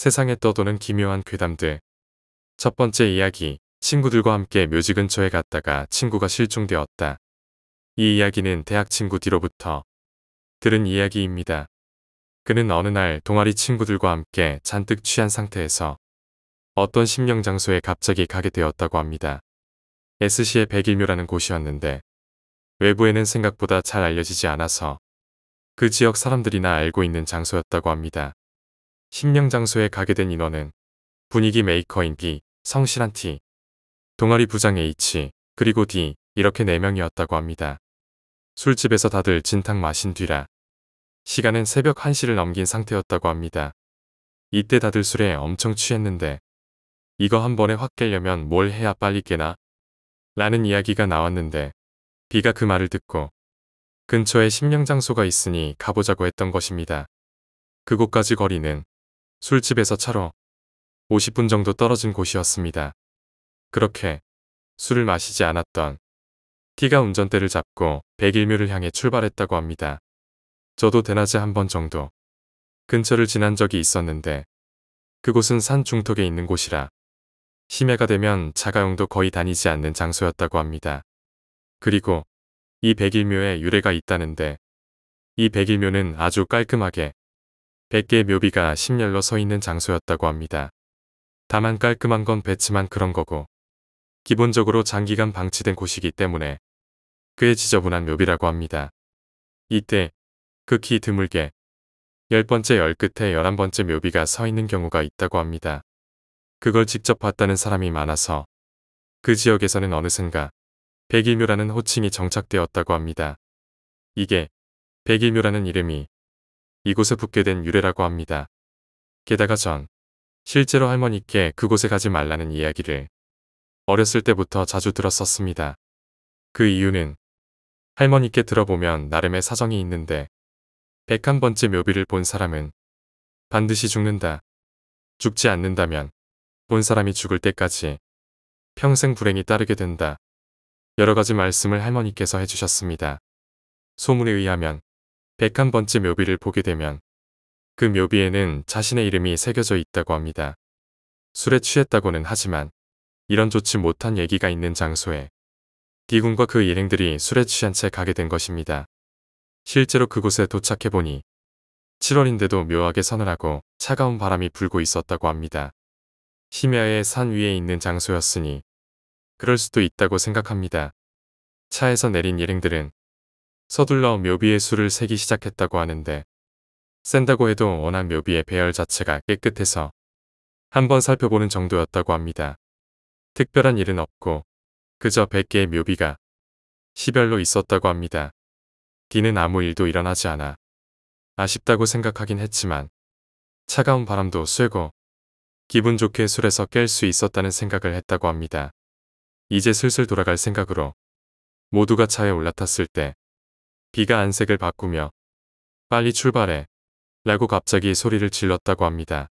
세상에 떠도는 기묘한 괴담들. 첫 번째 이야기, 친구들과 함께 묘지 근처에 갔다가 친구가 실종되었다. 이 이야기는 대학 친구 뒤로부터 들은 이야기입니다. 그는 어느 날 동아리 친구들과 함께 잔뜩 취한 상태에서 어떤 심령 장소에 갑자기 가게 되었다고 합니다. S시의 백일묘라는 곳이었는데 외부에는 생각보다 잘 알려지지 않아서 그 지역 사람들이나 알고 있는 장소였다고 합니다. 심령 장소에 가게 된 인원은 분위기 메이커인 B, 성실한 T, 동아리 부장 H, 그리고 D 이렇게 4명이었다고 합니다. 술집에서 다들 진탕 마신 뒤라 시간은 새벽 1시를 넘긴 상태였다고 합니다. 이때 다들 술에 엄청 취했는데 이거 한 번에 확 깨려면 뭘 해야 빨리 깨나? 라는 이야기가 나왔는데 B가 그 말을 듣고 근처에 심령 장소가 있으니 가보자고 했던 것입니다. 그곳까지 거리는 술집에서 차로 50분 정도 떨어진 곳이었습니다. 그렇게 술을 마시지 않았던 T가 운전대를 잡고 백일묘를 향해 출발했다고 합니다. 저도 대낮에 한 번 정도 근처를 지난 적이 있었는데 그곳은 산 중턱에 있는 곳이라 심해가 되면 자가용도 거의 다니지 않는 장소였다고 합니다. 그리고 이 백일묘에 유래가 있다는데 이 백일묘는 아주 깔끔하게 100개의 묘비가 심열로 서 있는 장소였다고 합니다. 다만 깔끔한 건 배치만 그런 거고 기본적으로 장기간 방치된 곳이기 때문에 꽤 지저분한 묘비라고 합니다. 이때 극히 드물게 10번째 열 끝에 11번째 묘비가 서 있는 경우가 있다고 합니다. 그걸 직접 봤다는 사람이 많아서 그 지역에서는 어느샌가 백일묘라는 호칭이 정착되었다고 합니다. 이게 백일묘라는 이름이 이곳에 붙게 된 유래라고 합니다. 게다가 전 실제로 할머니께 그곳에 가지 말라는 이야기를 어렸을 때부터 자주 들었었습니다. 그 이유는 할머니께 들어보면 나름의 사정이 있는데 101번째 묘비를 본 사람은 반드시 죽는다. 죽지 않는다면 본 사람이 죽을 때까지 평생 불행이 따르게 된다. 여러 가지 말씀을 할머니께서 해주셨습니다. 소문에 의하면 101번째 묘비를 보게 되면 그 묘비에는 자신의 이름이 새겨져 있다고 합니다. 술에 취했다고는 하지만 이런 좋지 못한 얘기가 있는 장소에 D군과 그 일행들이 술에 취한 채 가게 된 것입니다. 실제로 그곳에 도착해보니 7월인데도 묘하게 서늘하고 차가운 바람이 불고 있었다고 합니다. 심야의 산 위에 있는 장소였으니 그럴 수도 있다고 생각합니다. 차에서 내린 일행들은 서둘러 묘비에 술을 새기 시작했다고 하는데 센다고 해도 워낙 묘비의 배열 자체가 깨끗해서 한번 살펴보는 정도였다고 합니다. 특별한 일은 없고 그저 100개의 묘비가 시별로 있었다고 합니다. D는 아무 일도 일어나지 않아 아쉽다고 생각하긴 했지만 차가운 바람도 쐬고 기분 좋게 술에서 깰 수 있었다는 생각을 했다고 합니다. 이제 슬슬 돌아갈 생각으로 모두가 차에 올라탔을 때 B가 안색을 바꾸며 빨리 출발해 라고 갑자기 소리를 질렀다고 합니다.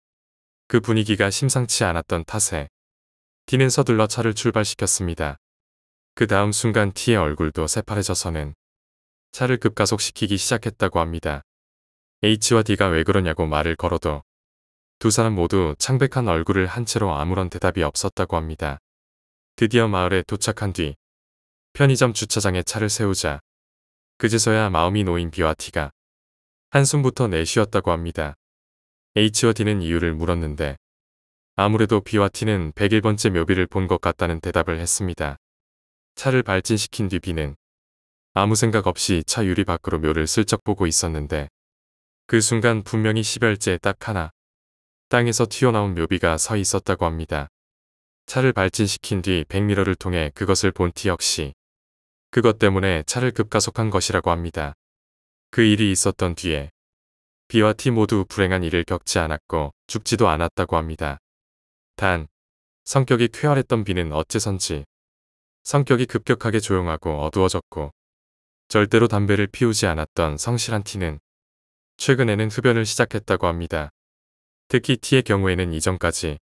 그 분위기가 심상치 않았던 탓에 D는 서둘러 차를 출발시켰습니다. 그 다음 순간 T의 얼굴도 새파래져서는 차를 급가속시키기 시작했다고 합니다. H와 D가 왜 그러냐고 말을 걸어도 두 사람 모두 창백한 얼굴을 한 채로 아무런 대답이 없었다고 합니다. 드디어 마을에 도착한 뒤 편의점 주차장에 차를 세우자 그제서야 마음이 놓인 B와 T가 한숨부터 내쉬었다고 합니다. H와 D는 이유를 물었는데 아무래도 B와 T는 101번째 묘비를 본 것 같다는 대답을 했습니다. 차를 발진시킨 뒤 B는 아무 생각 없이 차 유리 밖으로 묘를 슬쩍 보고 있었는데 그 순간 분명히 시별제에 딱 하나 땅에서 튀어나온 묘비가 서 있었다고 합니다. 차를 발진시킨 뒤 백미러를 통해 그것을 본 T 역시 그것 때문에 차를 급가속한 것이라고 합니다. 그 일이 있었던 뒤에 B와 T 모두 불행한 일을 겪지 않았고 죽지도 않았다고 합니다. 단 성격이 쾌활했던 B는 어째선지 성격이 급격하게 조용하고 어두워졌고 절대로 담배를 피우지 않았던 성실한 T는 최근에는 흡연을 시작했다고 합니다. 특히 T의 경우에는 이전까지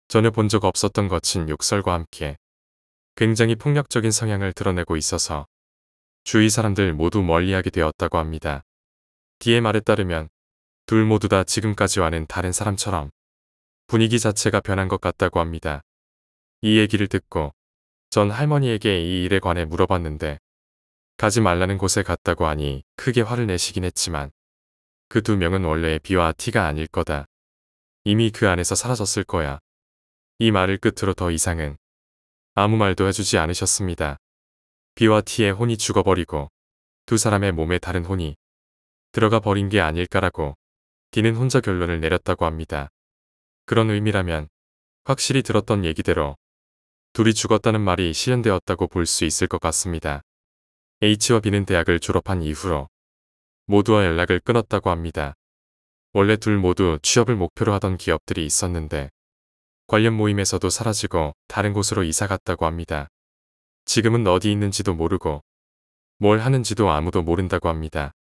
전혀 본 적 없었던 거친 욕설과 함께 굉장히 폭력적인 성향을 드러내고 있어서 주위 사람들 모두 멀리하게 되었다고 합니다. D의 말에 따르면 둘 모두 다 지금까지와는 다른 사람처럼 분위기 자체가 변한 것 같다고 합니다. 이 얘기를 듣고 전 할머니에게 이 일에 관해 물어봤는데 가지 말라는 곳에 갔다고 하니 크게 화를 내시긴 했지만 그 두 명은 원래 비와 티가 아닐 거다. 이미 그 안에서 사라졌을 거야. 이 말을 끝으로 더 이상은 아무 말도 해주지 않으셨습니다. 비와 티의 혼이 죽어버리고 두 사람의 몸에 다른 혼이 들어가 버린 게 아닐까라고 디는 혼자 결론을 내렸다고 합니다. 그런 의미라면 확실히 들었던 얘기대로 둘이 죽었다는 말이 실현되었다고 볼 수 있을 것 같습니다. H와 B는 대학을 졸업한 이후로 모두와 연락을 끊었다고 합니다. 원래 둘 모두 취업을 목표로 하던 기업들이 있었는데 관련 모임에서도 사라지고 다른 곳으로 이사 갔다고 합니다. 지금은 어디 있는지도 모르고 뭘 하는지도 아무도 모른다고 합니다.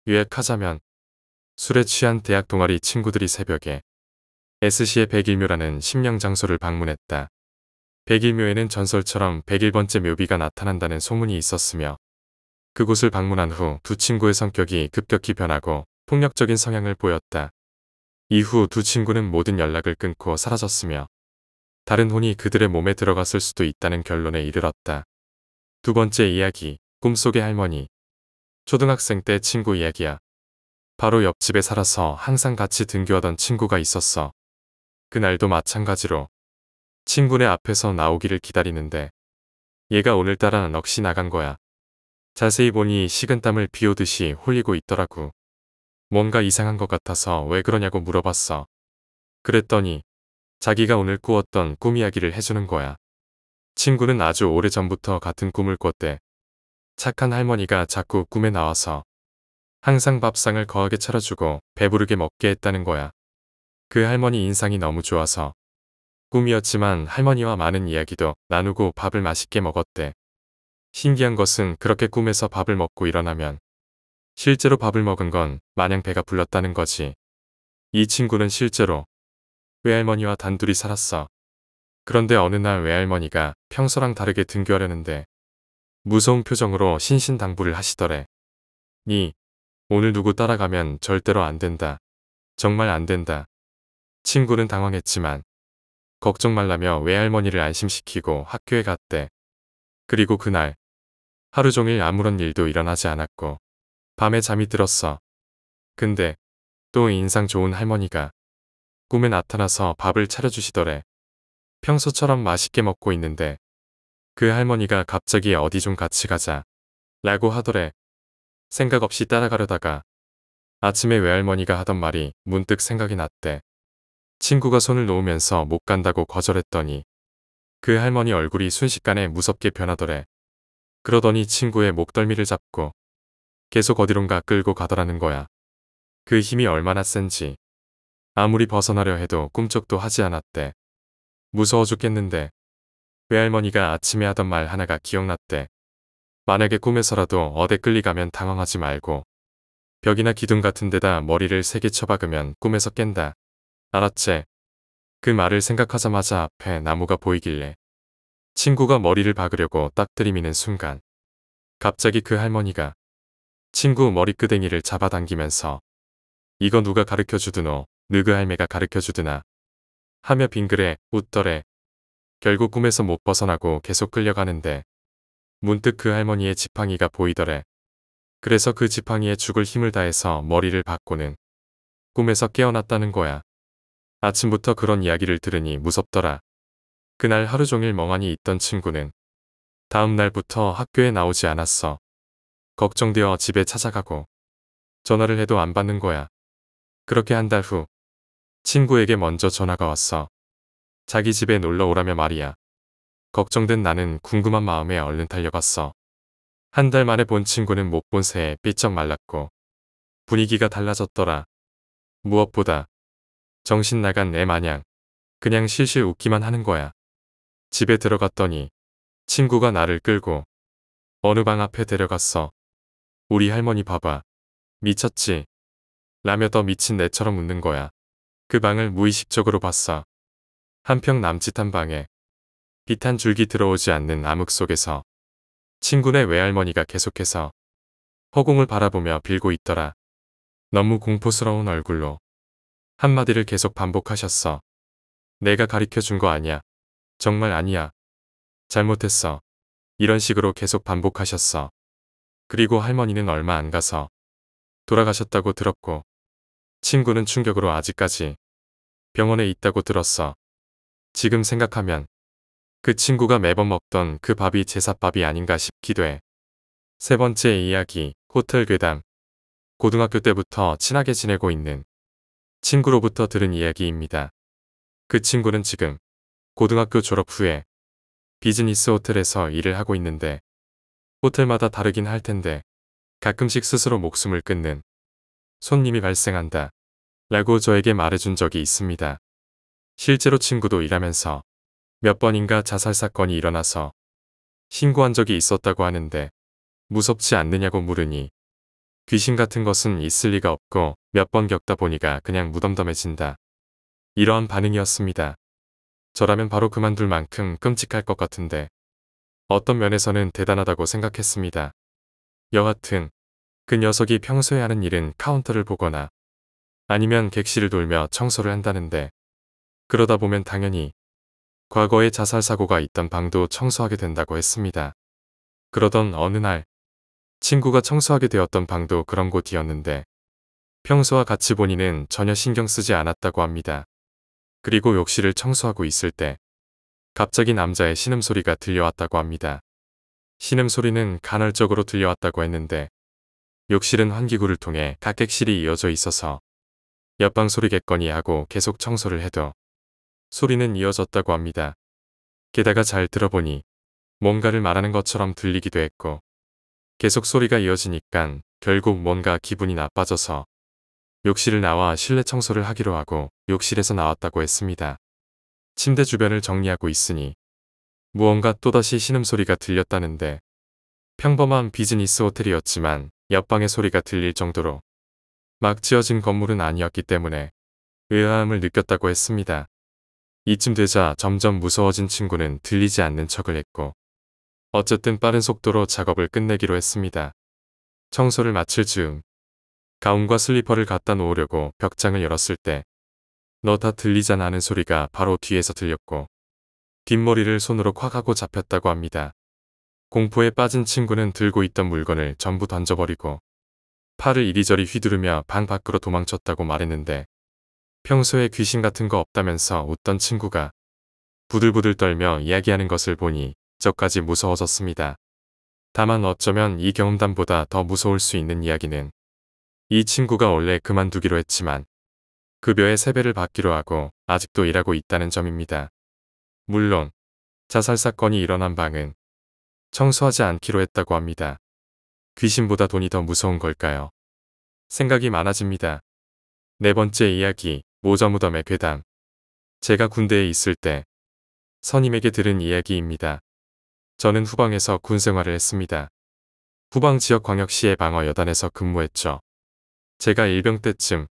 요약하자면 술에 취한 대학 동아리 친구들이 새벽에 S시의 백일묘라는 신명 장소를 방문했다. 백일묘에는 전설처럼 101번째 묘비가 나타난다는 소문이 있었으며 그곳을 방문한 후 두 친구의 성격이 급격히 변하고 폭력적인 성향을 보였다. 이후 두 친구는 모든 연락을 끊고 사라졌으며 다른 혼이 그들의 몸에 들어갔을 수도 있다는 결론에 이르렀다. 두 번째 이야기, 꿈속의 할머니. 초등학생 때 친구 이야기야. 바로 옆집에 살아서 항상 같이 등교하던 친구가 있었어. 그날도 마찬가지로 친구네 앞에서 나오기를 기다리는데 얘가 오늘따라 넋이 나간 거야. 자세히 보니 식은땀을 비오듯이 홀리고 있더라고. 뭔가 이상한 것 같아서 왜 그러냐고 물어봤어. 그랬더니 자기가 오늘 꾸었던 꿈 이야기를 해주는 거야. 친구는 아주 오래전부터 같은 꿈을 꿨대. 착한 할머니가 자꾸 꿈에 나와서 항상 밥상을 거하게 차려주고 배부르게 먹게 했다는 거야. 그 할머니 인상이 너무 좋아서 꿈이었지만 할머니와 많은 이야기도 나누고 밥을 맛있게 먹었대. 신기한 것은 그렇게 꿈에서 밥을 먹고 일어나면 실제로 밥을 먹은 건 마냥 배가 불렀다는 거지. 이 친구는 실제로 외할머니와 단둘이 살았어. 그런데 어느 날 외할머니가 평소랑 다르게 등교하려는데 무서운 표정으로 신신당부를 하시더래. 니 오늘 누구 따라가면 절대로 안 된다. 정말 안 된다. 친구는 당황했지만 걱정 말라며 외할머니를 안심시키고 학교에 갔대. 그리고 그날 하루 종일 아무런 일도 일어나지 않았고 밤에 잠이 들었어. 근데 또 인상 좋은 할머니가 꿈에 나타나서 밥을 차려주시더래. 평소처럼 맛있게 먹고 있는데 그 할머니가 갑자기 어디 좀 같이 가자 라고 하더래. 생각 없이 따라가려다가 아침에 외할머니가 하던 말이 문득 생각이 났대. 친구가 손을 놓으면서 못 간다고 거절했더니 그 할머니 얼굴이 순식간에 무섭게 변하더래. 그러더니 친구의 목덜미를 잡고 계속 어디론가 끌고 가더라는 거야. 그 힘이 얼마나 센지 아무리 벗어나려 해도 꿈쩍도 하지 않았대. 무서워 죽겠는데 외할머니가 아침에 하던 말 하나가 기억났대. 만약에 꿈에서라도 어디 끌리가면 당황하지 말고 벽이나 기둥 같은 데다 머리를 세게 쳐박으면 꿈에서 깬다. 알았지? 그 말을 생각하자마자 앞에 나무가 보이길래 친구가 머리를 박으려고 딱 들이미는 순간 갑자기 그 할머니가 친구 머리끄댕이를 잡아당기면서 이거 누가 가르쳐주드노? 느그 할매가 가르쳐주드나? 하며 빙그레 웃더래. 결국 꿈에서 못 벗어나고 계속 끌려가는데 문득 그 할머니의 지팡이가 보이더래. 그래서 그 지팡이에 죽을 힘을 다해서 머리를 박고는 꿈에서 깨어났다는 거야. 아침부터 그런 이야기를 들으니 무섭더라. 그날 하루 종일 멍하니 있던 친구는 다음 날부터 학교에 나오지 않았어. 걱정되어 집에 찾아가고 전화를 해도 안 받는 거야. 그렇게 한 달 후 친구에게 먼저 전화가 왔어. 자기 집에 놀러 오라며 말이야. 걱정된 나는 궁금한 마음에 얼른 달려갔어. 한 달 만에 본 친구는 못 본 새에 삐쩍 말랐고 분위기가 달라졌더라. 무엇보다 정신 나간 애 마냥 그냥 실실 웃기만 하는 거야. 집에 들어갔더니 친구가 나를 끌고 어느 방 앞에 데려갔어. 우리 할머니 봐봐. 미쳤지? 라며 더 미친 내처럼 웃는 거야. 그 방을 무의식적으로 봤어. 한평 남짓한 방에 빛 한 줄기 들어오지 않는 암흑 속에서 친구네 외할머니가 계속해서 허공을 바라보며 빌고 있더라. 너무 공포스러운 얼굴로 한마디를 계속 반복하셨어. 내가 가르쳐 준 거 아니야. 정말 아니야. 잘못했어. 이런 식으로 계속 반복하셨어. 그리고 할머니는 얼마 안 가서 돌아가셨다고 들었고, 친구는 충격으로 아직까지 병원에 있다고 들었어. 지금 생각하면 그 친구가 매번 먹던 그 밥이 제삿밥이 아닌가 싶기도 해. 세 번째 이야기, 호텔 괴담. 고등학교 때부터 친하게 지내고 있는 친구로부터 들은 이야기입니다. 그 친구는 지금 고등학교 졸업 후에 비즈니스 호텔에서 일을 하고 있는데, 호텔마다 다르긴 할 텐데 가끔씩 스스로 목숨을 끊는 손님이 발생한다 라고 저에게 말해준 적이 있습니다. 실제로 친구도 일하면서 몇 번인가 자살 사건이 일어나서 신고한 적이 있었다고 하는데, 무섭지 않느냐고 물으니 귀신 같은 것은 있을 리가 없고 몇 번 겪다 보니까 그냥 무덤덤해진다. 이러한 반응이었습니다. 저라면 바로 그만둘 만큼 끔찍할 것 같은데 어떤 면에서는 대단하다고 생각했습니다. 여하튼 그 녀석이 평소에 하는 일은 카운터를 보거나 아니면 객실을 돌며 청소를 한다는데, 그러다 보면 당연히 과거에 자살 사고가 있던 방도 청소하게 된다고 했습니다. 그러던 어느 날 친구가 청소하게 되었던 방도 그런 곳이었는데, 평소와 같이 본인은 전혀 신경 쓰지 않았다고 합니다. 그리고 욕실을 청소하고 있을 때 갑자기 남자의 신음소리가 들려왔다고 합니다. 신음소리는 간헐적으로 들려왔다고 했는데, 욕실은 환기구를 통해 각 객실이 이어져 있어서 옆방 소리겠거니 하고 계속 청소를 해도 소리는 이어졌다고 합니다. 게다가 잘 들어보니 뭔가를 말하는 것처럼 들리기도 했고, 계속 소리가 이어지니까 결국 뭔가 기분이 나빠져서 욕실을 나와 실내 청소를 하기로 하고 욕실에서 나왔다고 했습니다. 침대 주변을 정리하고 있으니 무언가 또다시 신음소리가 들렸다는데, 평범한 비즈니스 호텔이었지만 옆방의 소리가 들릴 정도로 막 지어진 건물은 아니었기 때문에 의아함을 느꼈다고 했습니다. 이쯤 되자 점점 무서워진 친구는 들리지 않는 척을 했고, 어쨌든 빠른 속도로 작업을 끝내기로 했습니다. 청소를 마칠 즈음 가운과 슬리퍼를 갖다 놓으려고 벽장을 열었을 때 너 다 들리잖아 하는 소리가 바로 뒤에서 들렸고, 뒷머리를 손으로 콱 하고 잡혔다고 합니다. 공포에 빠진 친구는 들고 있던 물건을 전부 던져버리고 팔을 이리저리 휘두르며 방 밖으로 도망쳤다고 말했는데, 평소에 귀신 같은 거 없다면서 웃던 친구가 부들부들 떨며 이야기하는 것을 보니 저까지 무서워졌습니다. 다만 어쩌면 이 경험담보다 더 무서울 수 있는 이야기는, 이 친구가 원래 그만두기로 했지만 급여의 3배를 받기로 하고 아직도 일하고 있다는 점입니다. 물론 자살 사건이 일어난 방은 청소하지 않기로 했다고 합니다. 귀신보다 돈이 더 무서운 걸까요? 생각이 많아집니다. 네 번째 이야기, 모자무덤의 괴담. 제가 군대에 있을 때 선임에게 들은 이야기입니다. 저는 후방에서 군 생활을 했습니다. 후방 지역광역시의 방어 여단에서 근무했죠. 제가 일병 때쯤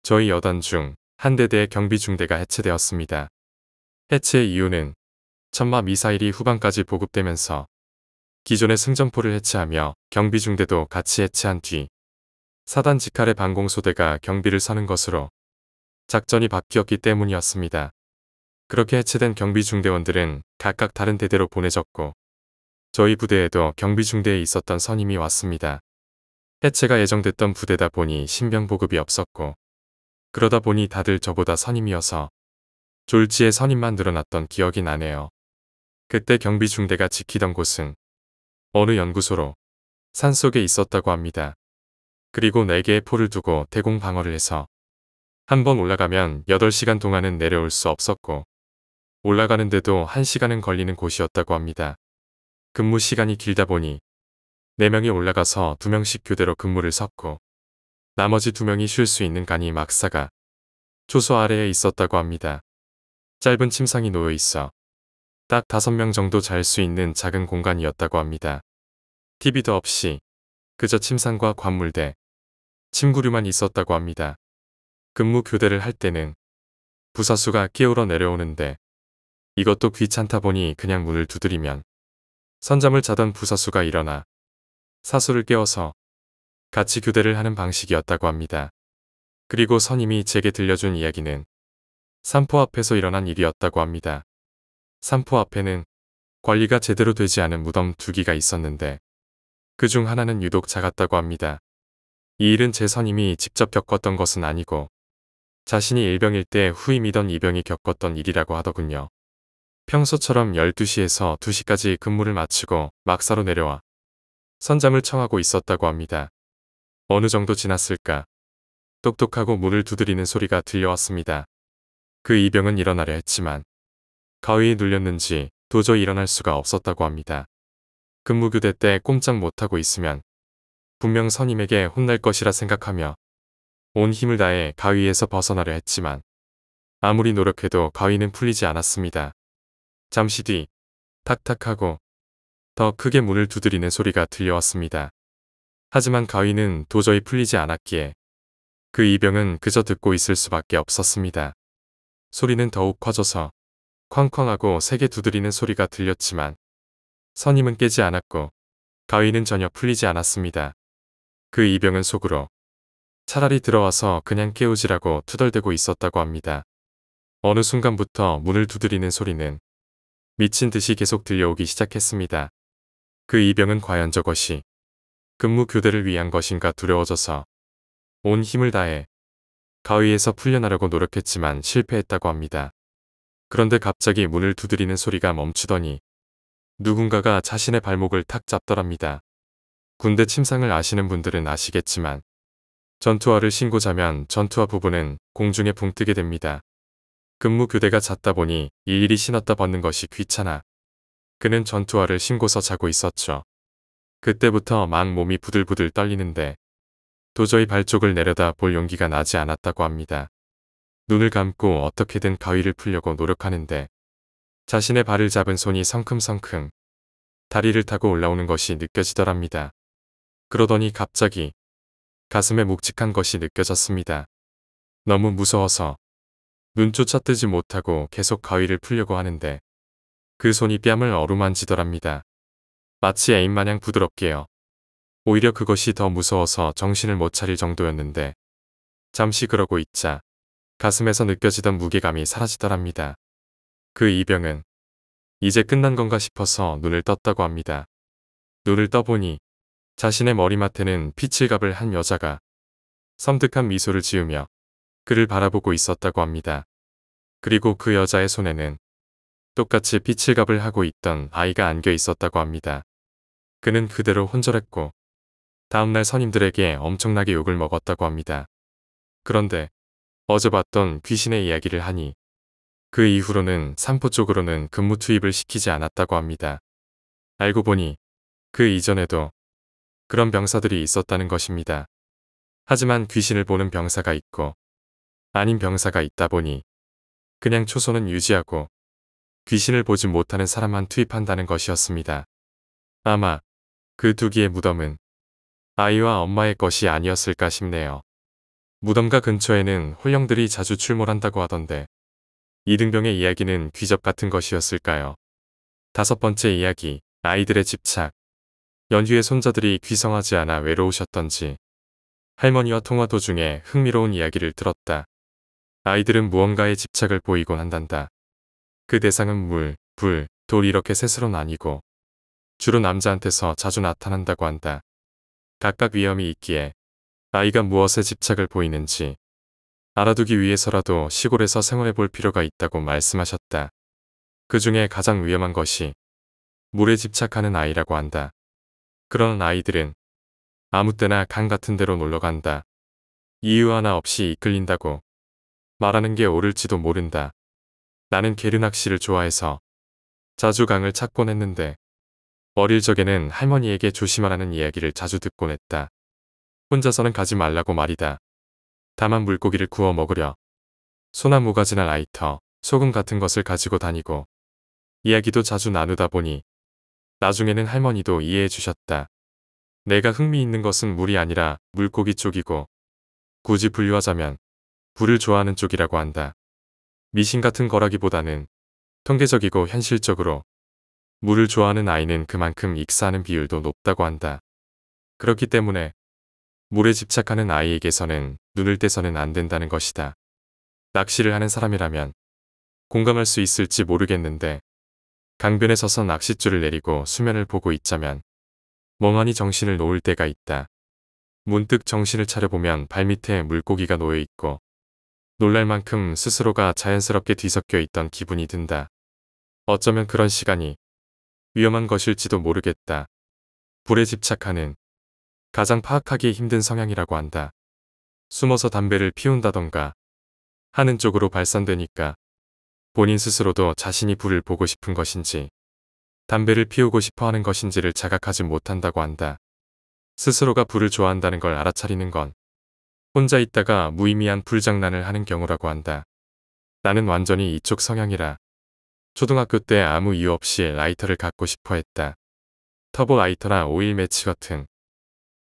저희 여단 중 한 대대의 경비중대가 해체되었습니다. 해체의 이유는 천마 미사일이 후방까지 보급되면서 기존의 승전포를 해체하며 경비중대도 같이 해체한 뒤 사단 직할의 방공소대가 경비를 서는 것으로 작전이 바뀌었기 때문이었습니다. 그렇게 해체된 경비중대원들은 각각 다른 대대로 보내졌고, 저희 부대에도 경비중대에 있었던 선임이 왔습니다. 해체가 예정됐던 부대다 보니 신병 보급이 없었고, 그러다 보니 다들 저보다 선임이어서 졸지에 선임만 늘어났던 기억이 나네요. 그때 경비중대가 지키던 곳은 어느 연구소로 산속에 있었다고 합니다. 그리고 4개의 포를 두고 대공 방어를 해서 한 번 올라가면 8시간 동안은 내려올 수 없었고, 올라가는데도 1시간은 걸리는 곳이었다고 합니다. 근무 시간이 길다 보니 4명이 올라가서 2명씩 교대로 근무를 섰고, 나머지 2명이 쉴 수 있는 간이 막사가 초소 아래에 있었다고 합니다. 짧은 침상이 놓여 있어 딱 5명 정도 잘 수 있는 작은 공간이었다고 합니다. TV도 없이 그저 침상과 관물대, 침구류만 있었다고 합니다. 근무 교대를 할 때는 부사수가 깨우러 내려오는데, 이것도 귀찮다 보니 그냥 문을 두드리면 선잠을 자던 부사수가 일어나 사수를 깨워서 같이 교대를 하는 방식이었다고 합니다. 그리고 선임이 제게 들려준 이야기는 산포 앞에서 일어난 일이었다고 합니다. 산포 앞에는 관리가 제대로 되지 않은 무덤 2기가 있었는데 그중 하나는 유독 작았다고 합니다. 이 일은 제 선임이 직접 겪었던 것은 아니고 자신이 일병일 때 후임이던 이병이 겪었던 일이라고 하더군요. 평소처럼 12시에서 2시까지 근무를 마치고 막사로 내려와 선잠을 청하고 있었다고 합니다. 어느 정도 지났을까? 똑똑하고 문을 두드리는 소리가 들려왔습니다. 그 이병은 일어나려 했지만 가위에 눌렸는지 도저히 일어날 수가 없었다고 합니다. 근무교대 때 꼼짝 못하고 있으면 분명 선임에게 혼날 것이라 생각하며 온 힘을 다해 가위에서 벗어나려 했지만 아무리 노력해도 가위는 풀리지 않았습니다. 잠시 뒤 탁탁하고 더 크게 문을 두드리는 소리가 들려왔습니다. 하지만 가위는 도저히 풀리지 않았기에 그 이병은 그저 듣고 있을 수밖에 없었습니다. 소리는 더욱 커져서 쾅쾅하고 세게 두드리는 소리가 들렸지만 선임은 깨지 않았고 가위는 전혀 풀리지 않았습니다. 그 이병은 속으로 차라리 들어와서 그냥 깨우지라고 투덜대고 있었다고 합니다. 어느 순간부터 문을 두드리는 소리는 미친 듯이 계속 들려오기 시작했습니다. 그 이병은 과연 저것이 근무 교대를 위한 것인가 두려워져서 온 힘을 다해 가위에서 풀려나려고 노력했지만 실패했다고 합니다. 그런데 갑자기 문을 두드리는 소리가 멈추더니 누군가가 자신의 발목을 탁 잡더랍니다. 군대 침상을 아시는 분들은 아시겠지만 전투화를 신고 자면 전투화 부분은 공중에 붕 뜨게 됩니다. 근무 교대가 잦다 보니 일일이 신었다 벗는 것이 귀찮아 그는 전투화를 신고서 자고 있었죠. 그때부터 막 몸이 부들부들 떨리는데 도저히 발쪽을 내려다 볼 용기가 나지 않았다고 합니다. 눈을 감고 어떻게든 가위를 풀려고 노력하는데 자신의 발을 잡은 손이 성큼성큼 다리를 타고 올라오는 것이 느껴지더랍니다. 그러더니 갑자기 가슴에 묵직한 것이 느껴졌습니다. 너무 무서워서 눈조차 뜨지 못하고 계속 가위를 풀려고 하는데 그 손이 뺨을 어루만지더랍니다. 마치 애인마냥 부드럽게요. 오히려 그것이 더 무서워서 정신을 못 차릴 정도였는데 잠시 그러고 있자 가슴에서 느껴지던 무게감이 사라지더랍니다. 그 이병은 이제 끝난 건가 싶어서 눈을 떴다고 합니다. 눈을 떠보니 자신의 머리맡에는 피칠갑을 한 여자가 섬뜩한 미소를 지으며 그를 바라보고 있었다고 합니다. 그리고 그 여자의 손에는 똑같이 피칠갑을 하고 있던 아이가 안겨 있었다고 합니다. 그는 그대로 혼절했고 다음날 선임들에게 엄청나게 욕을 먹었다고 합니다. 그런데 어제 봤던 귀신의 이야기를 하니 그 이후로는 산포 쪽으로는 근무 투입을 시키지 않았다고 합니다. 알고 보니 그 이전에도 그런 병사들이 있었다는 것입니다. 하지만 귀신을 보는 병사가 있고 아닌 병사가 있다 보니 그냥 초소는 유지하고 귀신을 보지 못하는 사람만 투입한다는 것이었습니다. 아마 그 2기의 무덤은 아이와 엄마의 것이 아니었을까 싶네요. 무덤가 근처에는 홀령들이 자주 출몰한다고 하던데 이등병의 이야기는 귀접 같은 것이었을까요? 5번째 이야기, 아이들의 집착. 연휴에 손자들이 귀성하지 않아 외로우셨던지 할머니와 통화 도중에 흥미로운 이야기를 들었다. 아이들은 무언가에 집착을 보이곤 한단다. 그 대상은 물, 불, 돌 이렇게 셋으로 나뉘고 주로 남자한테서 자주 나타난다고 한다. 각각 위험이 있기에 아이가 무엇에 집착을 보이는지 알아두기 위해서라도 시골에서 생활해 볼 필요가 있다고 말씀하셨다. 그 중에 가장 위험한 것이 물에 집착하는 아이라고 한다. 그런 아이들은 아무 때나 강 같은 데로 놀러 간다. 이유 하나 없이 이끌린다고 말하는 게 옳을지도 모른다. 나는 게르낚시를 좋아해서 자주 강을 찾곤 했는데 어릴 적에는 할머니에게 조심하라는 이야기를 자주 듣곤 했다. 혼자서는 가지 말라고 말이다. 다만 물고기를 구워 먹으려 소나무가 지난 라이터, 소금 같은 것을 가지고 다니고 이야기도 자주 나누다 보니 나중에는 할머니도 이해해 주셨다. 내가 흥미있는 것은 물이 아니라 물고기 쪽이고 굳이 분류하자면 불을 좋아하는 쪽이라고 한다. 미신 같은 거라기보다는 통계적이고 현실적으로 물을 좋아하는 아이는 그만큼 익사하는 비율도 높다고 한다. 그렇기 때문에 물에 집착하는 아이에게서는 눈을 떼서는 안 된다는 것이다. 낚시를 하는 사람이라면 공감할 수 있을지 모르겠는데 강변에 서서 낚싯줄을 내리고 수면을 보고 있자면 멍하니 정신을 놓을 때가 있다. 문득 정신을 차려보면 발밑에 물고기가 놓여 있고 놀랄 만큼 스스로가 자연스럽게 뒤섞여 있던 기분이 든다. 어쩌면 그런 시간이 위험한 것일지도 모르겠다. 불에 집착하는 가장 파악하기 힘든 성향이라고 한다. 숨어서 담배를 피운다던가 하는 쪽으로 발산되니까 본인 스스로도 자신이 불을 보고 싶은 것인지 담배를 피우고 싶어 하는 것인지를 자각하지 못한다고 한다. 스스로가 불을 좋아한다는 걸 알아차리는 건 혼자 있다가 무의미한 불장난을 하는 경우라고 한다. 나는 완전히 이쪽 성향이라 초등학교 때 아무 이유 없이 라이터를 갖고 싶어 했다. 터보 라이터나 오일 매치 같은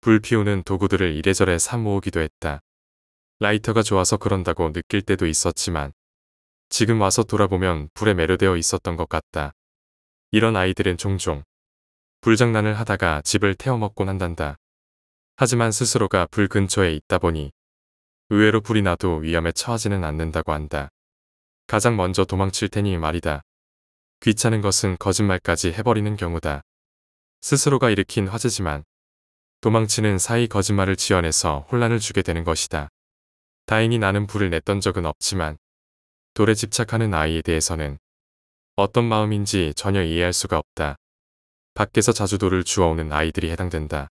불 피우는 도구들을 이래저래 사 모으기도 했다. 라이터가 좋아서 그런다고 느낄 때도 있었지만 지금 와서 돌아보면 불에 매료되어 있었던 것 같다. 이런 아이들은 종종 불장난을 하다가 집을 태워먹곤 한단다. 하지만 스스로가 불 근처에 있다 보니 의외로 불이 나도 위험에 처하지는 않는다고 한다. 가장 먼저 도망칠 테니 말이다. 귀찮은 것은 거짓말까지 해버리는 경우다. 스스로가 일으킨 화제지만 도망치는 사이 거짓말을 지어내서 혼란을 주게 되는 것이다. 다행히 나는 불을 냈던 적은 없지만 돌에 집착하는 아이에 대해서는 어떤 마음인지 전혀 이해할 수가 없다. 밖에서 자주 돌을 주워오는 아이들이 해당된다.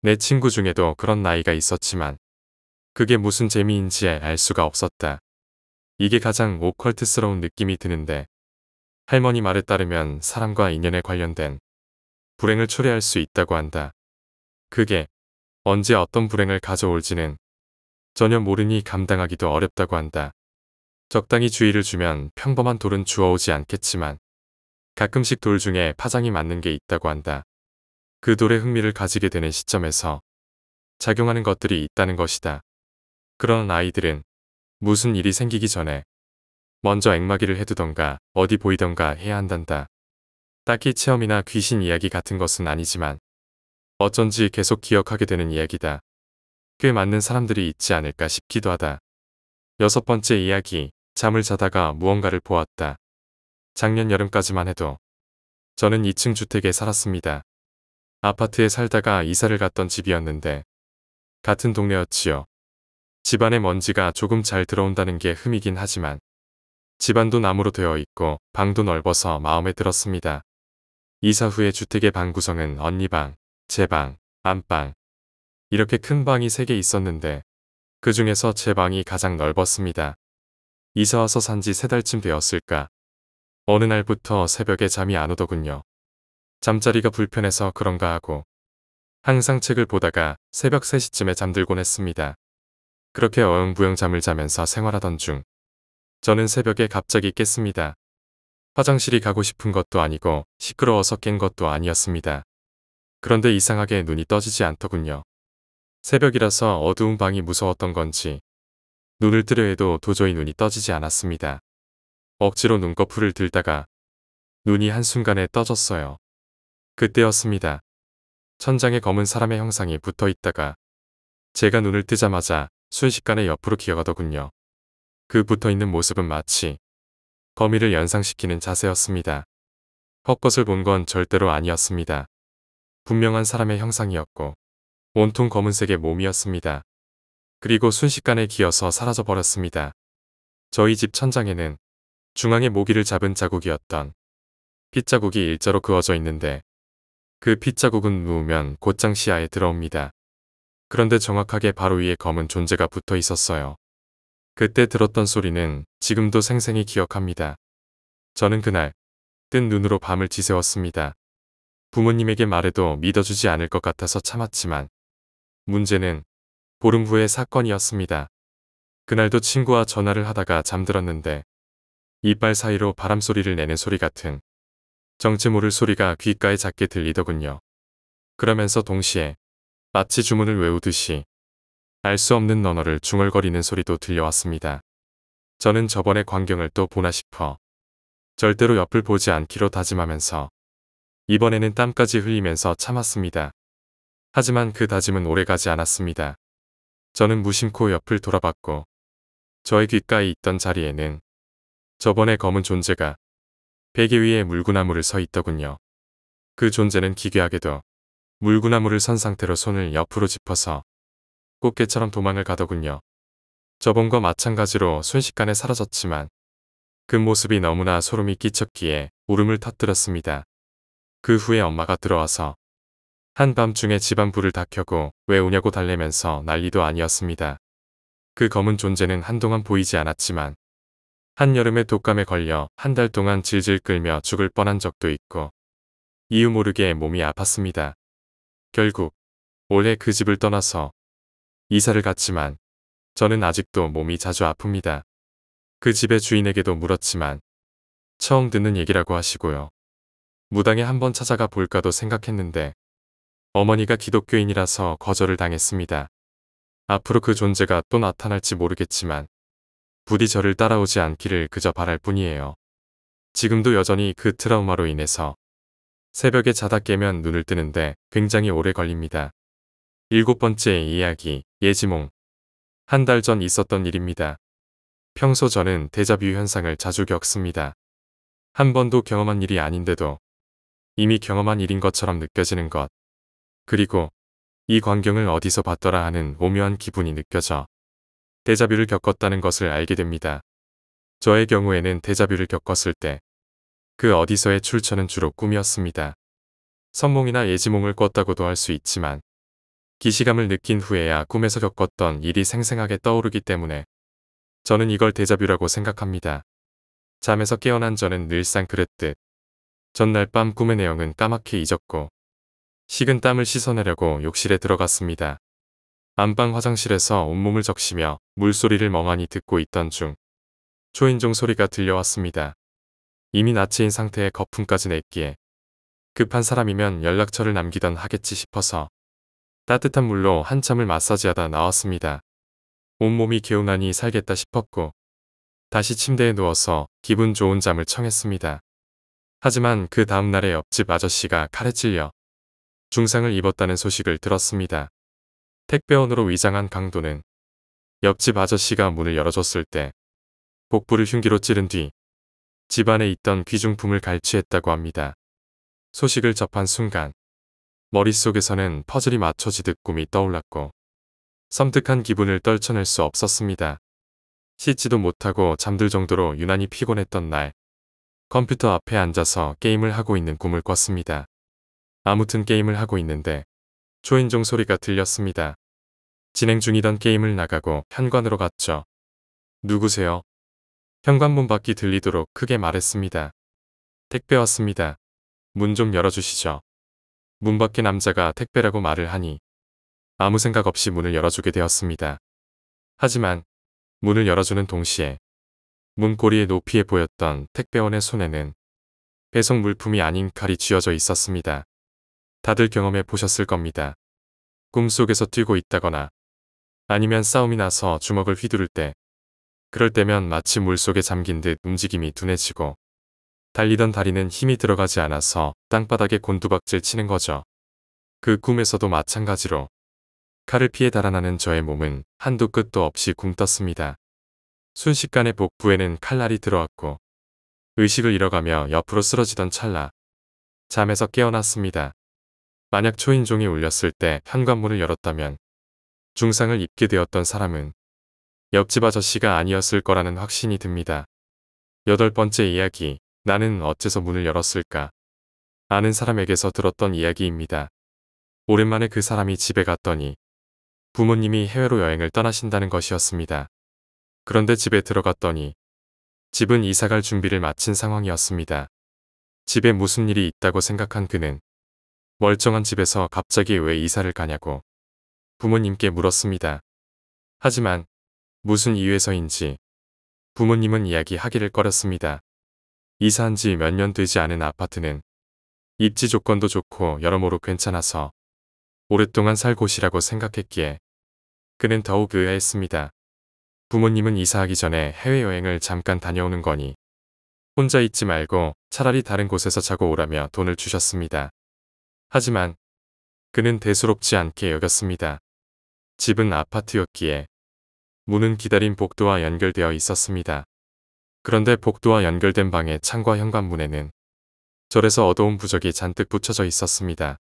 내 친구 중에도 그런 아이가 있었지만 그게 무슨 재미인지 알 수가 없었다. 이게 가장 오컬트스러운 느낌이 드는데 할머니 말에 따르면 사람과 인연에 관련된 불행을 초래할 수 있다고 한다. 그게 언제 어떤 불행을 가져올지는 전혀 모르니 감당하기도 어렵다고 한다. 적당히 주의를 주면 평범한 돌은 주워오지 않겠지만 가끔씩 돌 중에 파장이 맞는 게 있다고 한다. 그 돌에 흥미를 가지게 되는 시점에서 작용하는 것들이 있다는 것이다. 그런 아이들은 무슨 일이 생기기 전에 먼저 앵마기를 해두던가 어디 보이던가 해야 한단다. 딱히 체험이나 귀신 이야기 같은 것은 아니지만 어쩐지 계속 기억하게 되는 이야기다. 꽤 맞는 사람들이 있지 않을까 싶기도 하다. 6번째 이야기, 잠을 자다가 무언가를 보았다. 작년 여름까지만 해도 저는 2층 주택에 살았습니다. 아파트에 살다가 이사를 갔던 집이었는데 같은 동네였지요. 집안에 먼지가 조금 잘 들어온다는 게 흠이긴 하지만 집안도 나무로 되어 있고 방도 넓어서 마음에 들었습니다. 이사 후에 주택의 방 구성은 언니 방, 제 방, 안방 이렇게 큰 방이 3개 있었는데 그 중에서 제 방이 가장 넓었습니다. 이사 와서 산지 3달쯤 되었을까. 어느 날부터 새벽에 잠이 안 오더군요. 잠자리가 불편해서 그런가 하고 항상 책을 보다가 새벽 3시쯤에 잠들곤 했습니다. 그렇게 어영부영 잠을 자면서 생활하던 중 저는 새벽에 갑자기 깼습니다. 화장실이 가고 싶은 것도 아니고 시끄러워서 깬 것도 아니었습니다. 그런데 이상하게 눈이 떠지지 않더군요. 새벽이라서 어두운 방이 무서웠던 건지 눈을 뜨려 해도 도저히 눈이 떠지지 않았습니다. 억지로 눈꺼풀을 들다가 눈이 한순간에 떠졌어요. 그때였습니다. 천장에 검은 사람의 형상이 붙어 있다가 제가 눈을 뜨자마자 순식간에 옆으로 기어가더군요. 그 붙어있는 모습은 마치 거미를 연상시키는 자세였습니다. 헛것을 본 건 절대로 아니었습니다. 분명한 사람의 형상이었고 온통 검은색의 몸이었습니다. 그리고 순식간에 기어서 사라져버렸습니다. 저희 집 천장에는 중앙에 모기를 잡은 자국이었던 핏자국이 일자로 그어져 있는데 그 핏자국은 누우면 곧장 시야에 들어옵니다. 그런데 정확하게 바로 위에 검은 존재가 붙어 있었어요. 그때 들었던 소리는 지금도 생생히 기억합니다. 저는 그날 뜬 눈으로 밤을 지새웠습니다. 부모님에게 말해도 믿어주지 않을 것 같아서 참았지만 문제는 보름 후의 사건이었습니다. 그날도 친구와 전화를 하다가 잠들었는데 이빨 사이로 바람소리를 내는 소리 같은 정체 모를 소리가 귓가에 작게 들리더군요. 그러면서 동시에 마치 주문을 외우듯이 알 수 없는 언어를 중얼거리는 소리도 들려왔습니다. 저는 저번에 광경을 또 보나 싶어 절대로 옆을 보지 않기로 다짐하면서 이번에는 땀까지 흘리면서 참았습니다. 하지만 그 다짐은 오래가지 않았습니다. 저는 무심코 옆을 돌아봤고 저의 귓가에 있던 자리에는 저번에 검은 존재가 베개 위에 물구나무를 서 있더군요. 그 존재는 기괴하게도 물구나무를 선 상태로 손을 옆으로 짚어서 꽃게처럼 도망을 가더군요. 저번과 마찬가지로 순식간에 사라졌지만 그 모습이 너무나 소름이 끼쳤기에 울음을 터뜨렸습니다. 그 후에 엄마가 들어와서 한밤중에 집안 불을 다 켜고 왜 우냐고 달래면서 난리도 아니었습니다. 그 검은 존재는 한동안 보이지 않았지만 한여름에 독감에 걸려 한 달 동안 질질 끌며 죽을 뻔한 적도 있고 이유 모르게 몸이 아팠습니다. 결국 올해 그 집을 떠나서 이사를 갔지만 저는 아직도 몸이 자주 아픕니다. 그 집의 주인에게도 물었지만 처음 듣는 얘기라고 하시고요. 무당에 한번 찾아가 볼까도 생각했는데 어머니가 기독교인이라서 거절을 당했습니다. 앞으로 그 존재가 또 나타날지 모르겠지만 부디 저를 따라오지 않기를 그저 바랄 뿐이에요. 지금도 여전히 그 트라우마로 인해서 새벽에 자다 깨면 눈을 뜨는데 굉장히 오래 걸립니다. 7번째 이야기, 예지몽. 한 달 전 있었던 일입니다. 평소 저는 데자뷰 현상을 자주 겪습니다. 한 번도 경험한 일이 아닌데도 이미 경험한 일인 것처럼 느껴지는 것. 그리고 이 광경을 어디서 봤더라 하는 오묘한 기분이 느껴져 데자뷰를 겪었다는 것을 알게 됩니다. 저의 경우에는 데자뷰를 겪었을 때 그 어디서의 출처는 주로 꿈이었습니다. 선몽이나 예지몽을 꿨다고도 할 수 있지만 기시감을 느낀 후에야 꿈에서 겪었던 일이 생생하게 떠오르기 때문에 저는 이걸 데자뷰라고 생각합니다. 잠에서 깨어난 저는 늘상 그랬듯 전날 밤 꿈의 내용은 까맣게 잊었고 식은 땀을 씻어내려고 욕실에 들어갔습니다. 안방 화장실에서 온몸을 적시며 물소리를 멍하니 듣고 있던 중 초인종 소리가 들려왔습니다. 이미 나체인 상태에 거품까지 냈기에 급한 사람이면 연락처를 남기던 하겠지 싶어서 따뜻한 물로 한참을 마사지하다 나왔습니다. 온몸이 개운하니 살겠다 싶었고 다시 침대에 누워서 기분 좋은 잠을 청했습니다. 하지만 그 다음날에 옆집 아저씨가 칼에 찔려 중상을 입었다는 소식을 들었습니다. 택배원으로 위장한 강도는 옆집 아저씨가 문을 열어줬을 때 복부를 흉기로 찌른 뒤 집안에 있던 귀중품을 갈취했다고 합니다. 소식을 접한 순간 머릿속에서는 퍼즐이 맞춰지듯 꿈이 떠올랐고 섬뜩한 기분을 떨쳐낼 수 없었습니다. 씻지도 못하고 잠들 정도로 유난히 피곤했던 날 컴퓨터 앞에 앉아서 게임을 하고 있는 꿈을 꿨습니다. 아무튼 게임을 하고 있는데 초인종 소리가 들렸습니다. 진행 중이던 게임을 나가고 현관으로 갔죠. 누구세요? 현관문 밖이 들리도록 크게 말했습니다. 택배 왔습니다. 문 좀 열어주시죠. 문 밖에 남자가 택배라고 말을 하니 아무 생각 없이 문을 열어주게 되었습니다. 하지만 문을 열어주는 동시에 문고리의 높이에 보였던 택배원의 손에는 배송 물품이 아닌 칼이 쥐어져 있었습니다. 다들 경험해 보셨을 겁니다. 꿈속에서 뛰고 있다거나 아니면 싸움이 나서 주먹을 휘두를 때 그럴 때면 마치 물속에 잠긴 듯 움직임이 둔해지고 달리던 다리는 힘이 들어가지 않아서 땅바닥에 곤두박질 치는 거죠. 그 꿈에서도 마찬가지로 칼을 피해 달아나는 저의 몸은 한도 끝도 없이 굼떴습니다. 순식간에 복부에는 칼날이 들어왔고 의식을 잃어가며 옆으로 쓰러지던 찰나 잠에서 깨어났습니다. 만약 초인종이 울렸을 때 현관문을 열었다면 중상을 입게 되었던 사람은 옆집 아저씨가 아니었을 거라는 확신이 듭니다. 8번째 이야기, 나는 어째서 문을 열었을까? 아는 사람에게서 들었던 이야기입니다. 오랜만에 그 사람이 집에 갔더니 부모님이 해외로 여행을 떠나신다는 것이었습니다. 그런데 집에 들어갔더니 집은 이사갈 준비를 마친 상황이었습니다. 집에 무슨 일이 있다고 생각한 그는 멀쩡한 집에서 갑자기 왜 이사를 가냐고 부모님께 물었습니다. 하지만 무슨 이유에서인지 부모님은 이야기하기를 꺼렸습니다. 이사한 지 몇 년 되지 않은 아파트는 입지 조건도 좋고 여러모로 괜찮아서 오랫동안 살 곳이라고 생각했기에 그는 더욱 의아했습니다. 부모님은 이사하기 전에 해외여행을 잠깐 다녀오는 거니 혼자 있지 말고 차라리 다른 곳에서 자고 오라며 돈을 주셨습니다. 하지만 그는 대수롭지 않게 여겼습니다. 집은 아파트였기에 문은 기다린 복도와 연결되어 있었습니다. 그런데 복도와 연결된 방의 창과 현관문에는 절에서 얻어온 부적이 잔뜩 붙여져 있었습니다.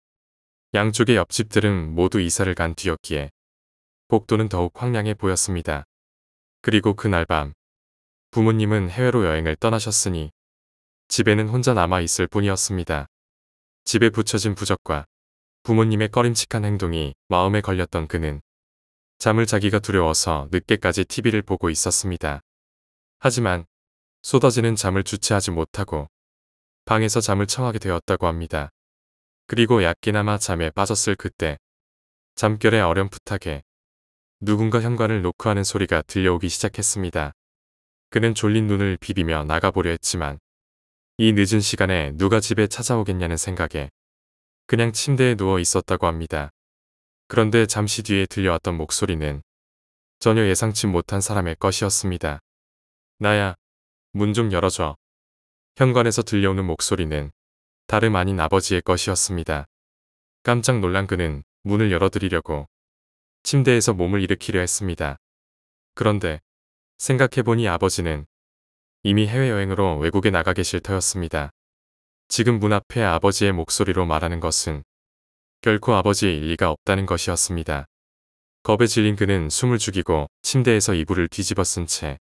양쪽의 옆집들은 모두 이사를 간 뒤였기에 복도는 더욱 황량해 보였습니다. 그리고 그날 밤 부모님은 해외로 여행을 떠나셨으니 집에는 혼자 남아 있을 뿐이었습니다. 집에 붙여진 부적과 부모님의 꺼림칙한 행동이 마음에 걸렸던 그는 잠을 자기가 두려워서 늦게까지 TV를 보고 있었습니다. 하지만 쏟아지는 잠을 주체하지 못하고 방에서 잠을 청하게 되었다고 합니다. 그리고 약기나마 잠에 빠졌을 그때 잠결에 어렴풋하게 누군가 현관을 노크하는 소리가 들려오기 시작했습니다. 그는 졸린 눈을 비비며 나가보려 했지만 이 늦은 시간에 누가 집에 찾아오겠냐는 생각에 그냥 침대에 누워 있었다고 합니다. 그런데 잠시 뒤에 들려왔던 목소리는 전혀 예상치 못한 사람의 것이었습니다. 나야, 문 좀 열어줘. 현관에서 들려오는 목소리는 다름 아닌 아버지의 것이었습니다. 깜짝 놀란 그는 문을 열어드리려고 침대에서 몸을 일으키려 했습니다. 그런데 생각해보니 아버지는 이미 해외여행으로 외국에 나가 계실 터였습니다. 지금 문 앞에 아버지의 목소리로 말하는 것은 결코 아버지의 일리가 없다는 것이었습니다. 겁에 질린 그는 숨을 죽이고 침대에서 이불을 뒤집어 쓴 채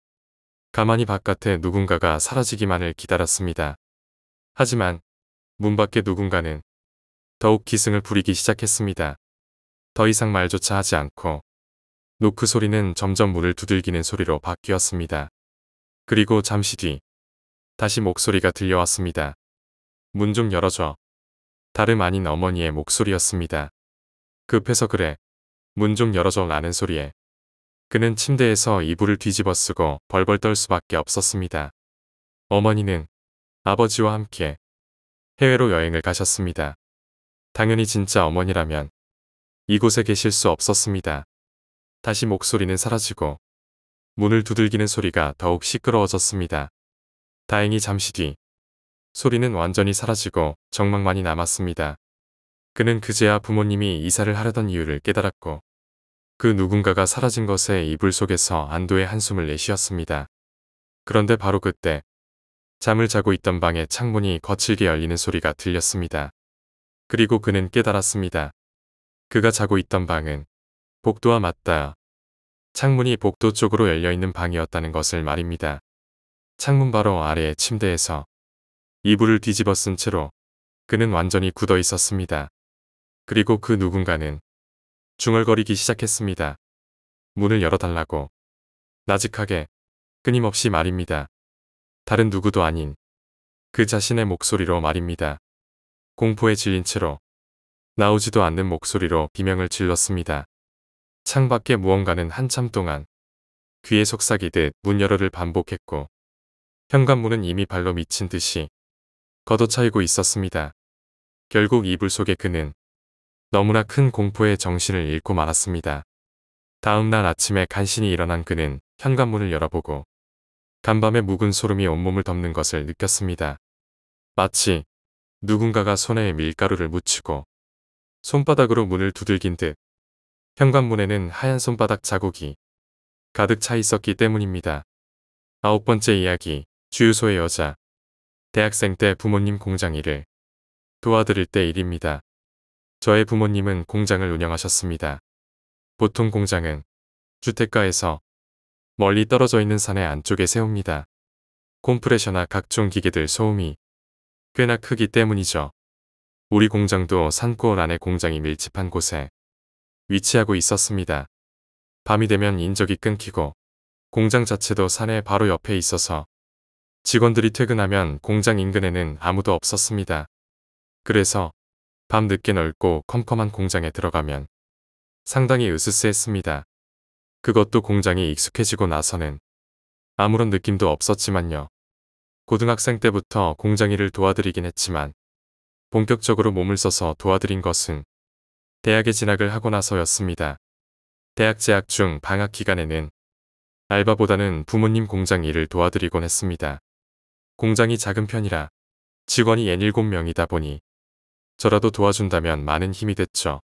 가만히 바깥에 누군가가 사라지기만을 기다렸습니다. 하지만 문 밖에 누군가는 더욱 기승을 부리기 시작했습니다. 더 이상 말조차 하지 않고 노크 소리는 점점 문을 두들기는 소리로 바뀌었습니다. 그리고 잠시 뒤 다시 목소리가 들려왔습니다. 문 좀 열어줘. 다름 아닌 어머니의 목소리였습니다. 급해서 그래. 문 좀 열어줘 라는 소리에 그는 침대에서 이불을 뒤집어 쓰고 벌벌 떨 수밖에 없었습니다. 어머니는 아버지와 함께 해외로 여행을 가셨습니다. 당연히 진짜 어머니라면 이곳에 계실 수 없었습니다. 다시 목소리는 사라지고 문을 두들기는 소리가 더욱 시끄러워졌습니다. 다행히 잠시 뒤 소리는 완전히 사라지고 정막만이 남았습니다. 그는 그제야 부모님이 이사를 하려던 이유를 깨달았고 그 누군가가 사라진 것에 이불 속에서 안도의 한숨을 내쉬었습니다. 그런데 바로 그때 잠을 자고 있던 방의 창문이 거칠게 열리는 소리가 들렸습니다. 그리고 그는 깨달았습니다. 그가 자고 있던 방은 복도와 맞닿아 창문이 복도 쪽으로 열려있는 방이었다는 것을 말입니다. 창문 바로 아래의 침대에서 이불을 뒤집어 쓴 채로 그는 완전히 굳어 있었습니다. 그리고 그 누군가는 중얼거리기 시작했습니다. 문을 열어달라고. 나직하게, 끊임없이 말입니다. 다른 누구도 아닌 그 자신의 목소리로 말입니다. 공포에 질린 채로 나오지도 않는 목소리로 비명을 질렀습니다. 창밖에 무언가는 한참 동안 귀에 속삭이듯 문 열어를 반복했고 현관문은 이미 발로 미친 듯이 걷어차이고 있었습니다. 결국 이불 속에 그는 너무나 큰 공포에 정신을 잃고 말았습니다. 다음 날 아침에 간신히 일어난 그는 현관문을 열어보고 간밤에 묵은 소름이 온몸을 덮는 것을 느꼈습니다. 마치 누군가가 손에 밀가루를 묻히고 손바닥으로 문을 두들긴 듯 현관문에는 하얀 손바닥 자국이 가득 차 있었기 때문입니다. 9번째 이야기, 주유소의 여자. 대학생 때 부모님 공장 일을 도와드릴 때 일입니다. 저의 부모님은 공장을 운영하셨습니다. 보통 공장은 주택가에서 멀리 떨어져 있는 산의 안쪽에 세웁니다. 컴프레셔나 각종 기계들 소음이 꽤나 크기 때문이죠. 우리 공장도 산골 안에 공장이 밀집한 곳에 위치하고 있었습니다. 밤이 되면 인적이 끊기고 공장 자체도 산의 바로 옆에 있어서 직원들이 퇴근하면 공장 인근에는 아무도 없었습니다. 그래서 밤 늦게 넓고 컴컴한 공장에 들어가면 상당히 으스스했습니다. 그것도 공장이 익숙해지고 나서는 아무런 느낌도 없었지만요. 고등학생 때부터 공장 일을 도와드리긴 했지만 본격적으로 몸을 써서 도와드린 것은 대학에 진학을 하고 나서였습니다. 대학 재학 중 방학 기간에는 알바보다는 부모님 공장 일을 도와드리곤 했습니다. 공장이 작은 편이라 직원이 67명이다 보니 저라도 도와준다면 많은 힘이 됐죠.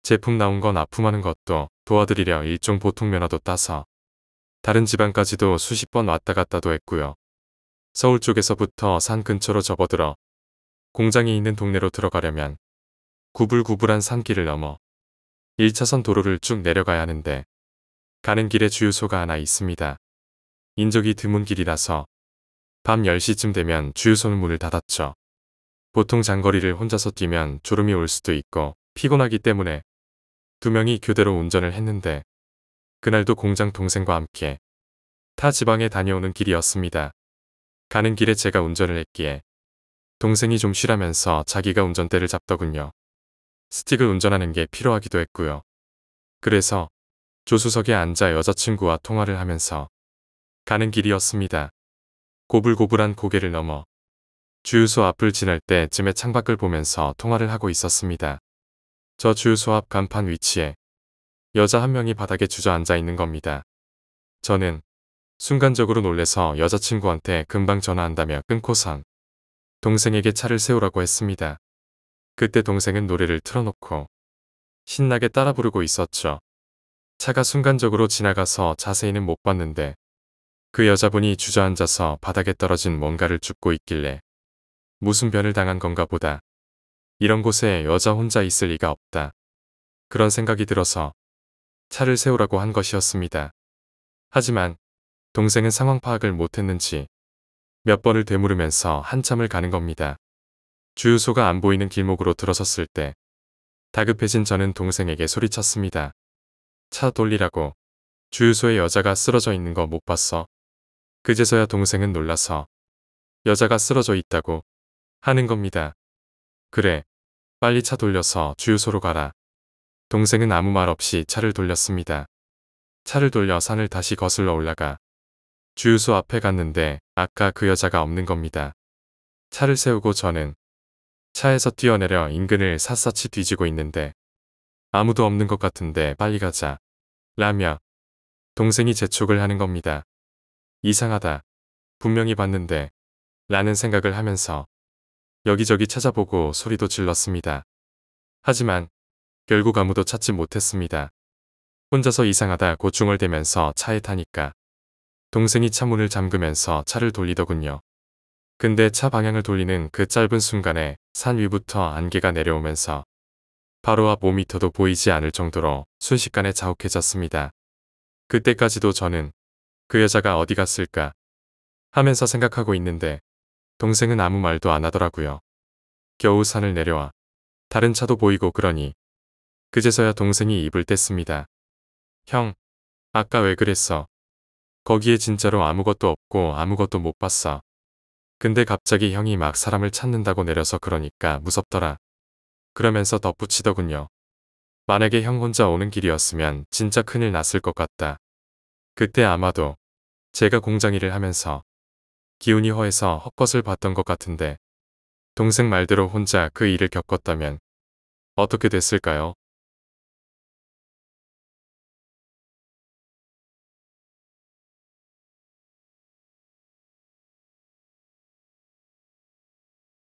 제품 나온 건 납품하는 것도 도와드리려 일종 보통 면허도 따서 다른 지방까지도 수십 번 왔다 갔다도 했고요. 서울 쪽에서부터 산 근처로 접어들어 공장이 있는 동네로 들어가려면 구불구불한 산길을 넘어 1차선 도로를 쭉 내려가야 하는데 가는 길에 주유소가 하나 있습니다. 인적이 드문 길이라서 밤 10시쯤 되면 주유소는 문을 닫았죠. 보통 장거리를 혼자서 뛰면 졸음이 올 수도 있고 피곤하기 때문에 두 명이 교대로 운전을 했는데 그날도 공장 동생과 함께 타 지방에 다녀오는 길이었습니다. 가는 길에 제가 운전을 했기에 동생이 좀 쉬라면서 자기가 운전대를 잡더군요. 스틱을 운전하는 게 필요하기도 했고요. 그래서 조수석에 앉아 여자친구와 통화를 하면서 가는 길이었습니다. 고불고불한 고개를 넘어 주유소 앞을 지날 때쯤에 창밖을 보면서 통화를 하고 있었습니다. 저 주유소 앞 간판 위치에 여자 한 명이 바닥에 주저앉아 있는 겁니다. 저는 순간적으로 놀래서 여자친구한테 금방 전화한다며 끊고선 동생에게 차를 세우라고 했습니다. 그때 동생은 노래를 틀어놓고 신나게 따라 부르고 있었죠. 차가 순간적으로 지나가서 자세히는 못 봤는데 그 여자분이 주저앉아서 바닥에 떨어진 뭔가를 줍고 있길래 무슨 변을 당한 건가 보다. 이런 곳에 여자 혼자 있을 리가 없다. 그런 생각이 들어서 차를 세우라고 한 것이었습니다. 하지만 동생은 상황 파악을 못했는지 몇 번을 되물으면서 한참을 가는 겁니다. 주유소가 안 보이는 길목으로 들어섰을 때 다급해진 저는 동생에게 소리쳤습니다. 차 돌리라고. 주유소에 여자가 쓰러져 있는 거 못 봤어. 그제서야 동생은 놀라서 여자가 쓰러져 있다고 하는 겁니다. 그래, 빨리 차 돌려서 주유소로 가라. 동생은 아무 말 없이 차를 돌렸습니다. 차를 돌려 산을 다시 거슬러 올라가 주유소 앞에 갔는데 아까 그 여자가 없는 겁니다. 차를 세우고 저는 차에서 뛰어내려 인근을 샅샅이 뒤지고 있는데 아무도 없는 것 같은데 빨리 가자. 라며 동생이 재촉을 하는 겁니다. 이상하다. 분명히 봤는데 라는 생각을 하면서 여기저기 찾아보고 소리도 질렀습니다. 하지만 결국 아무도 찾지 못했습니다. 혼자서 이상하다 중얼대면서 차에 타니까 동생이 차 문을 잠그면서 차를 돌리더군요. 근데 차 방향을 돌리는 그 짧은 순간에 산 위부터 안개가 내려오면서 바로 앞 5m도 보이지 않을 정도로 순식간에 자욱해졌습니다. 그때까지도 저는 그 여자가 어디 갔을까 하면서 생각하고 있는데 동생은 아무 말도 안 하더라고요. 겨우 산을 내려와 다른 차도 보이고 그러니 그제서야 동생이 입을 뗐습니다. 형, 아까 왜 그랬어? 거기에 진짜로 아무것도 없고 아무것도 못 봤어. 근데 갑자기 형이 막 사람을 찾는다고 내려서 그러니까 무섭더라. 그러면서 덧붙이더군요. 만약에 형 혼자 오는 길이었으면 진짜 큰일 났을 것 같다. 그때 아마도 제가 공장 일을 하면서 기운이 허해서 헛것을 봤던 것 같은데 동생 말대로 혼자 그 일을 겪었다면 어떻게 됐을까요?